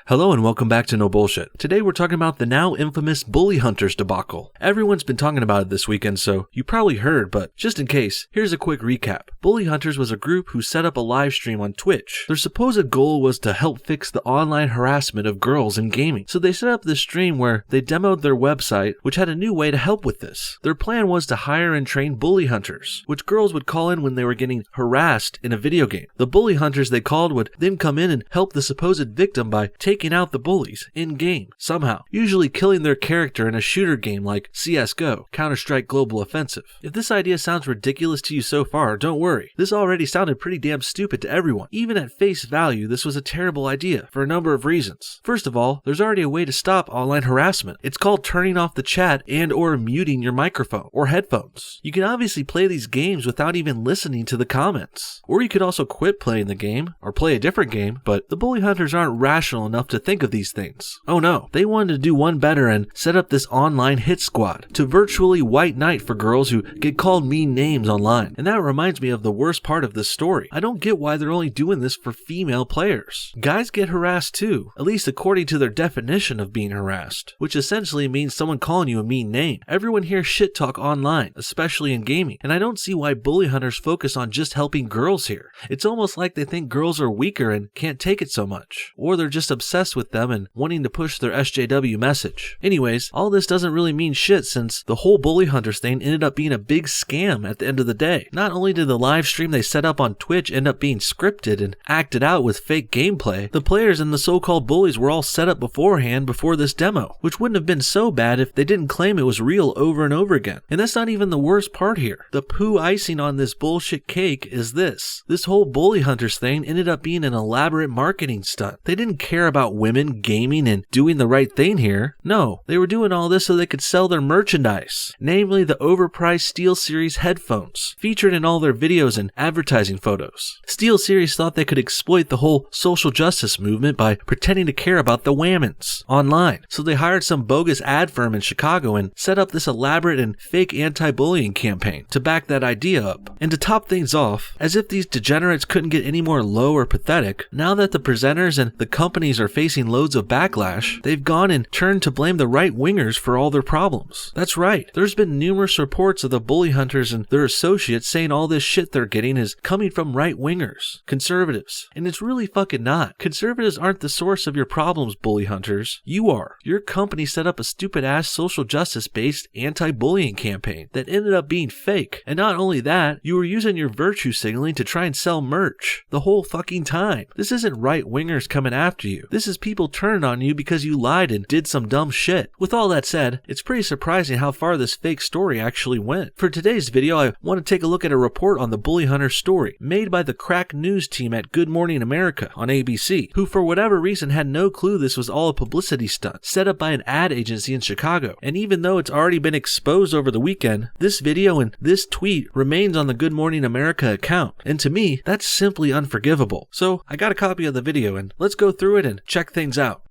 Hello and welcome back to No Bullshit. Today we're talking about the now infamous Bully Hunters debacle. Everyone's been talking about it this weekend, so you probably heard, but just in case, here's a quick recap. Bully Hunters was a group who set up a live stream on Twitch. Their supposed goal was to help fix the online harassment of girls in gaming. So they set up this stream where they demoed their website, which had a new way to help with this. Their plan was to hire and train bully hunters, which girls would call in when they were getting harassed in a video game. The bully hunters they called would then come in and help the supposed victim by taking out the bullies in-game, somehow, usually killing their character in a shooter game like CSGO, Counter-Strike Global Offensive. If this idea sounds ridiculous to you so far, don't worry. This already sounded pretty damn stupid to everyone. Even at face value, this was a terrible idea, for a number of reasons. First of all, there's already a way to stop online harassment. It's called turning off the chat and or muting your microphone or headphones. You can obviously play these games without even listening to the comments. Or you could also quit playing the game, or play a different game, but the bully hunters aren't rational enough to think of these things. Oh no, they wanted to do one better and set up this online hit squad to virtually white knight for girls who get called mean names online. And that reminds me of the worst part of this story. I don't get why they're only doing this for female players. Guys get harassed too, at least according to their definition of being harassed, which essentially means someone calling you a mean name. Everyone hears shit talk online, especially in gaming, and I don't see why bully hunters focus on just helping girls here. It's almost like they think girls are weaker and can't take it so much, or they're just obsessed with them and wanting to push their SJW message. Anyways, all this doesn't really mean shit since the whole bully hunters thing ended up being a big scam at the end of the day. Not only did the live stream they set up on Twitch end up being scripted and acted out with fake gameplay, the players and the so-called bullies were all set up beforehand before this demo, which wouldn't have been so bad if they didn't claim it was real over and over again. And that's not even the worst part here. The poo icing on this bullshit cake is this. This whole bully hunters thing ended up being an elaborate marketing stunt. They didn't care about women, gaming, and doing the right thing here. No, they were doing all this so they could sell their merchandise, namely the overpriced SteelSeries headphones, featured in all their videos and advertising photos. SteelSeries thought they could exploit the whole social justice movement by pretending to care about the women's online, so they hired some bogus ad firm in Chicago and set up this elaborate and fake anti-bullying campaign to back that idea up. And to top things off, as if these degenerates couldn't get any more low or pathetic, now that the presenters and the companies are facing loads of backlash, they've gone and turned to blame the right-wingers for all their problems. That's right, there's been numerous reports of the bully hunters and their associates saying all this shit they're getting is coming from right-wingers, conservatives, and it's really fucking not. Conservatives aren't the source of your problems, bully hunters. You are. Your company set up a stupid-ass social justice-based anti-bullying campaign that ended up being fake. And not only that, you were using your virtue signaling to try and sell merch the whole fucking time. This isn't right-wingers coming after you. This is people turning on you because you lied and did some dumb shit. With all that said, it's pretty surprising how far this fake story actually went. For today's video, I want to take a look at a report on the bully hunter story made by the crack news team at Good Morning America on ABC, who for whatever reason had no clue this was all a publicity stunt set up by an ad agency in Chicago. And even though it's already been exposed over the weekend, this video and this tweet remains on the Good Morning America account. And to me, that's simply unforgivable. So I got a copy of the video and let's go through it and check things out.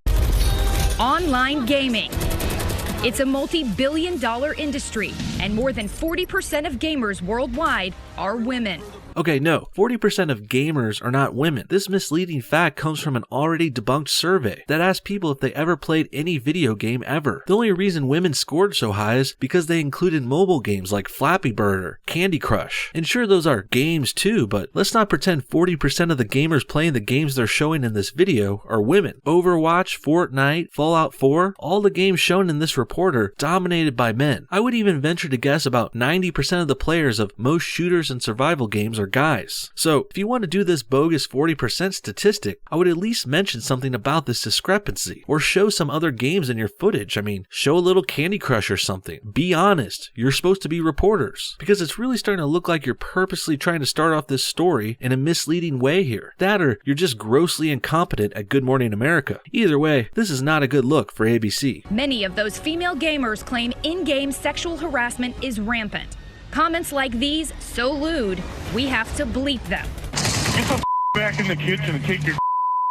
Online gaming. It's a multi-billion-dollar industry, and more than 40% of gamers worldwide are women. Okay, no, 40% of gamers are not women. This misleading fact comes from an already debunked survey that asked people if they ever played any video game ever. The only reason women scored so high is because they included mobile games like Flappy Bird or Candy Crush. And sure, those are games too, but let's not pretend 40% of the gamers playing the games they're showing in this video are women. Overwatch, Fortnite, Fallout 4, all the games shown in this report are dominated by men. I would even venture to guess about 90% of the players of most shooters and survival games are guys. So if you want to do this bogus 40% statistic, I would at least mention something about this discrepancy, or show some other games in your footage. I mean, show a little Candy Crush or something. Be honest, you're supposed to be reporters, because it's really starting to look like you're purposely trying to start off this story in a misleading way here. That or you're just grossly incompetent at Good Morning America. Either way, this is not a good look for ABC. Many of those female gamers claim in-game sexual harassment is rampant. Comments like these, so lewd, we have to bleep them. Get the back in the kitchen and take your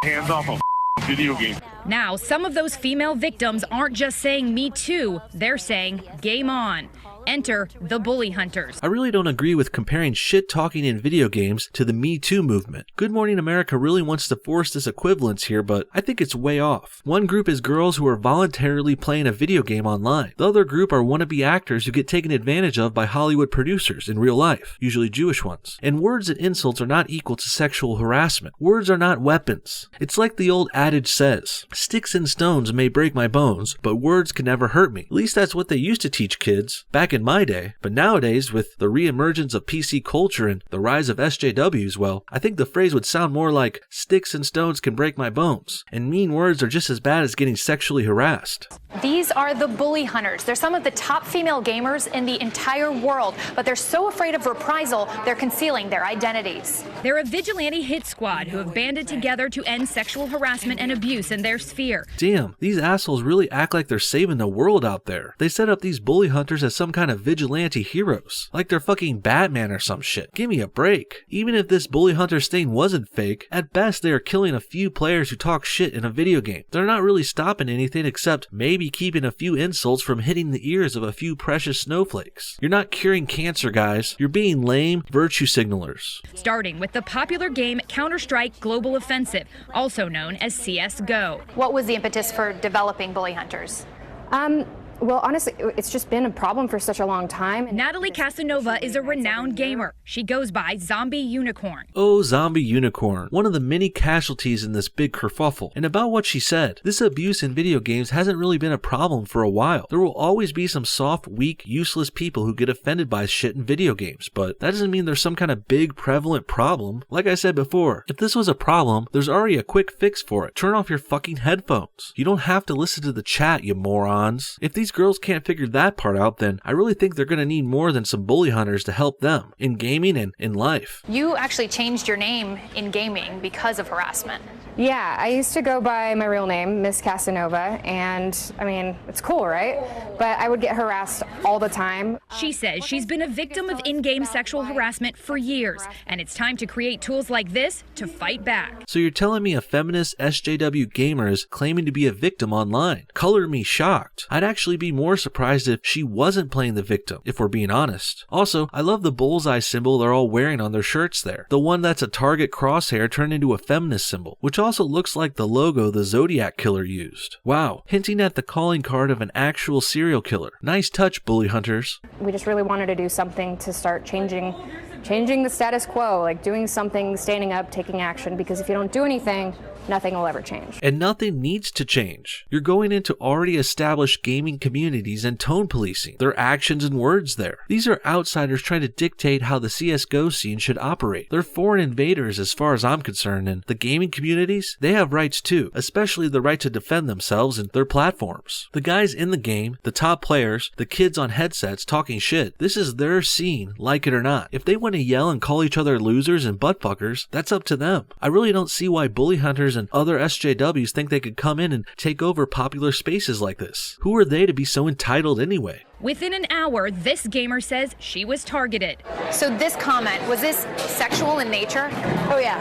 hands off a video game. Now, some of those female victims aren't just saying me too, they're saying game on. Enter the bully hunters. I really don't agree with comparing shit talking in video games to the Me Too movement. Good Morning America really wants to force this equivalence here, but I think it's way off. One group is girls who are voluntarily playing a video game online. The other group are wannabe actors who get taken advantage of by Hollywood producers in real life, usually Jewish ones. And words and insults are not equal to sexual harassment. Words are not weapons. It's like the old adage says, sticks and stones may break my bones, but words can never hurt me. At least that's what they used to teach kids back in my day. But nowadays, with the re-emergence of PC culture and the rise of SJWs, well, I think the phrase would sound more like sticks and stones can break my bones. And mean words are just as bad as getting sexually harassed. These are the bully hunters. They're some of the top female gamers in the entire world, but they're so afraid of reprisal, they're concealing their identities. They're a vigilante hit squad who have banded together to end sexual harassment and abuse in their sphere. Damn, these assholes really act like they're saving the world out there. They set up these bully hunters as some kind of vigilante heroes, like they're fucking Batman or some shit. Give me a break. Even if this bully hunter stain wasn't fake, at best they are killing a few players who talk shit in a video game. They're not really stopping anything except maybe keeping a few insults from hitting the ears of a few precious snowflakes. You're not curing cancer, guys. You're being lame virtue signalers. Starting with the popular game Counter-Strike Global Offensive, also known as CSGO. What was the impetus for developing bully hunters? Well, honestly, it's just been a problem for such a long time. Natalie Casanova is a renowned gamer. She goes by Zombie Unicorn. Oh, Zombie Unicorn, one of the many casualties in this big kerfuffle. And about what she said, this abuse in video games hasn't really been a problem for a while. There will always be some soft, weak, useless people who get offended by shit in video games, but that doesn't mean there's some kind of big, prevalent problem. Like I said before, if this was a problem, there's already a quick fix for it. Turn off your fucking headphones. You don't have to listen to the chat, you morons. If these girls can't figure that part out, then I really think they're gonna need more than some bully hunters to help them in gaming and in life. You actually changed your name in gaming because of harassment. Yeah, I used to go by my real name, Miss Casanova, and I mean, it's cool, right? But I would get harassed all the time. She says she's been a victim of in-game sexual harassment for years, and it's time to create tools like this to fight back. So you're telling me a feminist SJW gamer is claiming to be a victim online? Color me shocked. I'd actually be more surprised if she wasn't playing the victim, if we're being honest. Also, I love the bullseye symbol they're all wearing on their shirts there. The one that's a target crosshair turned into a feminist symbol, which also looks like the logo the Zodiac killer used. Wow, hinting at the calling card of an actual serial killer. Nice touch, bully hunters. We just really wanted to do something to start changing the status quo, like doing something, standing up, taking action, because if you don't do anything, nothing will ever change. And nothing needs to change. You're going into already established gaming communities and tone policing their actions and words there. These are outsiders trying to dictate how the CSGO scene should operate. They're foreign invaders as far as I'm concerned, and the gaming communities, they have rights too, especially the right to defend themselves and their platforms. The guys in the game, the top players, the kids on headsets talking shit, this is their scene, like it or not. If they want to yell and call each other losers and buttfuckers, that's up to them. I really don't see why bully hunters and other SJWs think they could come in and take over popular spaces like this. Who are they to be so entitled anyway? Within an hour, this gamer says she was targeted. So this comment, was this sexual in nature? Oh yeah.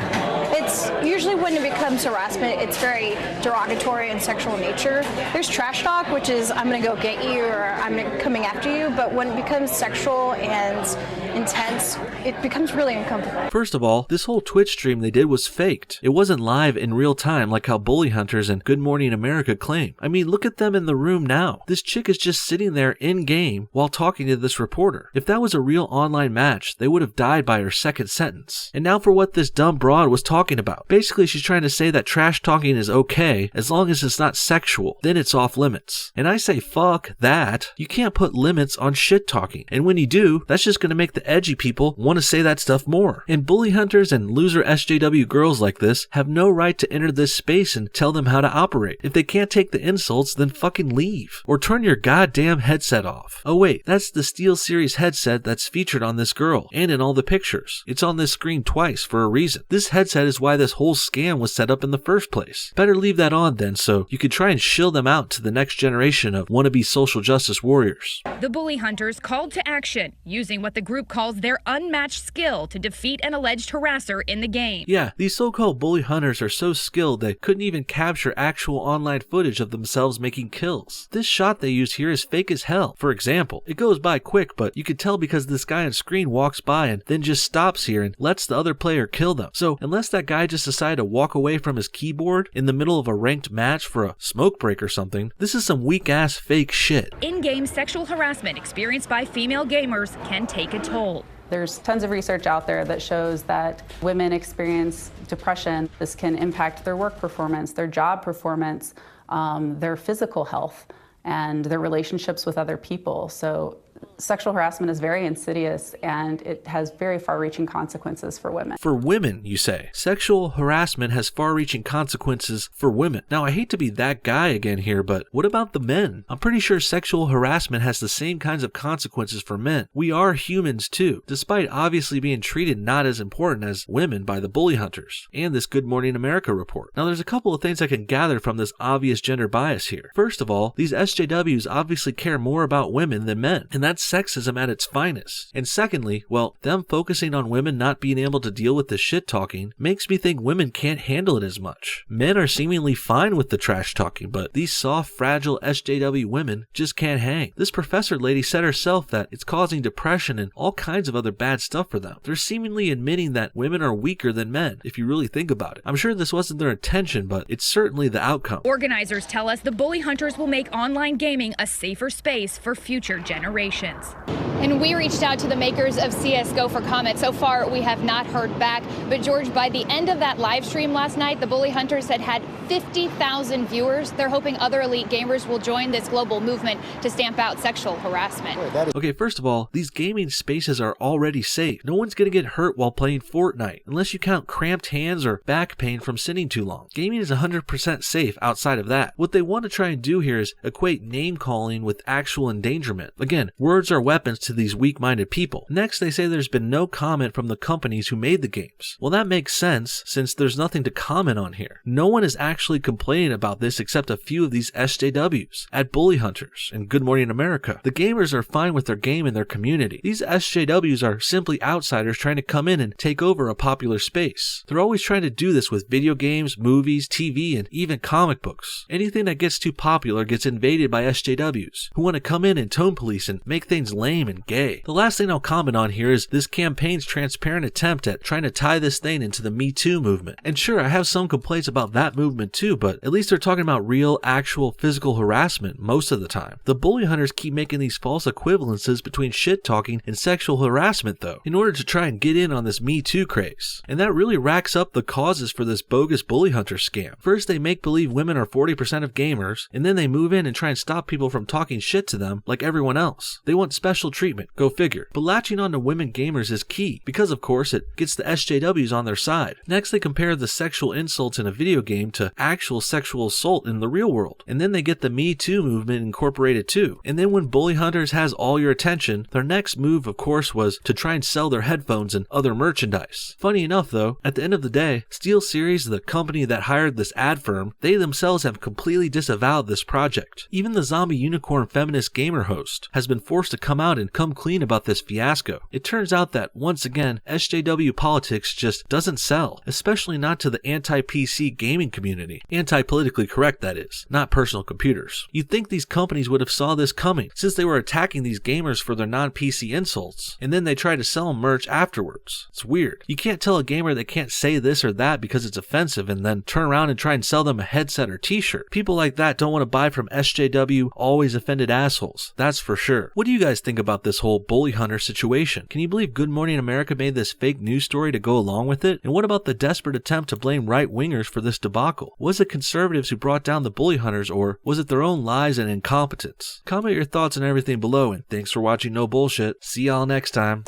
It's usually when it becomes harassment, it's very derogatory and sexual in nature. There's trash talk, which is I'm gonna go get you or I'm coming after you, but when it becomes sexual and intense, it becomes really uncomfortable. First of all, this whole Twitch stream they did was faked. It wasn't live in real time like how bully hunters and Good Morning America claim. I mean, look at them in the room now. This chick is just sitting there in game while talking to this reporter. If that was a real online match, they would have died by her second sentence. And now for what this dumb broad was talking about. Basically, she's trying to say that trash talking is okay as long as it's not sexual. Then it's off limits. And I say fuck that. You can't put limits on shit talking. And when you do, that's just going to make the edgy people want to say that stuff more. And bully hunters and loser SJW girls like this have no right to enter this space and tell them how to operate. If they can't take the insults, then fucking leave. Or turn your goddamn headset off. Oh wait, that's the SteelSeries headset that's featured on this girl, and in all the pictures. It's on this screen twice for a reason. This headset is why this whole scam was set up in the first place. Better leave that on then, so you could try and shill them out to the next generation of wannabe social justice warriors. The bully hunters called to action, using what the group calls their unmatched skill to defeat an alleged harasser in the game. Yeah, these so-called bully hunters are so skilled they couldn't even capture actual online footage of themselves making kills. This shot they use here is fake as hell. For example, it goes by quick, but you can tell because this guy on screen walks by and then just stops here and lets the other player kill them. So unless that guy just decided to walk away from his keyboard in the middle of a ranked match for a smoke break or something, this is some weak-ass fake shit. In-game sexual harassment experienced by female gamers can take a toll. There's tons of research out there that shows that women experience depression. This can impact their work performance, their job performance, their physical health, and their relationships with other people. So sexual harassment is very insidious and it has very far-reaching consequences for women. For women, you say? Sexual harassment has far-reaching consequences for women. Now, I hate to be that guy again here, but what about the men? I'm pretty sure sexual harassment has the same kinds of consequences for men. We are humans too, despite obviously being treated not as important as women by the bully hunters and this Good Morning America report. Now, there's a couple of things I can gather from this obvious gender bias here. First of all, these SJWs obviously care more about women than men, and that's sexism at its finest. And secondly, well, them focusing on women not being able to deal with the shit talking makes me think women can't handle it as much. Men are seemingly fine with the trash talking, but these soft, fragile SJW women just can't hang. This professor lady said herself that it's causing depression and all kinds of other bad stuff for them. They're seemingly admitting that women are weaker than men, if you really think about it. I'm sure this wasn't their intention, but it's certainly the outcome. Organizers tell us the bully hunters will make online gaming a safer space for future generations. And we reached out to the makers of CSGO for comment. So far, we have not heard back. But George, by the end of that live stream last night, the bully hunters had 50,000 viewers. They're hoping other elite gamers will join this global movement to stamp out sexual harassment. Okay, first of all, these gaming spaces are already safe. No one's gonna get hurt while playing Fortnite, unless you count cramped hands or back pain from sitting too long. Gaming is 100% safe outside of that. What they want to try and do here is equate name calling with actual endangerment. Again, words are weapons to these weak-minded people. Next, they say there's been no comment from the companies who made the games. Well, that makes sense since there's nothing to comment on here. No one is actually complaining about this except a few of these SJWs at Bully Hunters and Good Morning America. The gamers are fine with their game and their community. These SJWs are simply outsiders trying to come in and take over a popular space. They're always trying to do this with video games, movies, TV, and even comic books. Anything that gets too popular gets invaded by SJWs who want to come in and tone police and make things lame and gay. The last thing I'll comment on here is this campaign's transparent attempt at trying to tie this thing into the Me Too movement. And sure, I have some complaints about that movement too, but at least they're talking about real, actual physical harassment most of the time. The bully hunters keep making these false equivalences between shit talking and sexual harassment though, in order to try and get in on this Me Too craze. And that really racks up the causes for this bogus bully hunter scam. First, they make believe women are 40% of gamers, and then they move in and try and stop people from talking shit to them like everyone else. They want special treatment, go figure. But latching on to women gamers is key, because of course it gets the SJWs on their side. Next, they compare the sexual insults in a video game to actual sexual assault in the real world. And then they get the Me Too movement incorporated too. And then when Bully Hunters has all your attention, their next move of course was to try and sell their headphones and other merchandise. Funny enough though, at the end of the day, SteelSeries, the company that hired this ad firm, they themselves have completely disavowed this project. Even the zombie unicorn feminist gamer host has been forced to come out and come clean about this fiasco. It turns out that, once again, SJW politics just doesn't sell, especially not to the anti-PC gaming community. Anti-politically correct, that is, not personal computers. You'd think these companies would have saw this coming, since they were attacking these gamers for their non-PC insults, and then they try to sell them merch afterwards. It's weird. You can't tell a gamer they can't say this or that because it's offensive and then turn around and try and sell them a headset or t-shirt. People like that don't want to buy from SJW always offended assholes, that's for sure. What do you guys think about this whole bully hunter situation? Can you believe Good Morning America made this fake news story to go along with it? And what about the desperate attempt to blame right-wingers for this debacle? Was it conservatives who brought down the bully hunters, or was it their own lies and incompetence? Comment your thoughts on everything below, and thanks for watching No Bullshit. See y'all next time.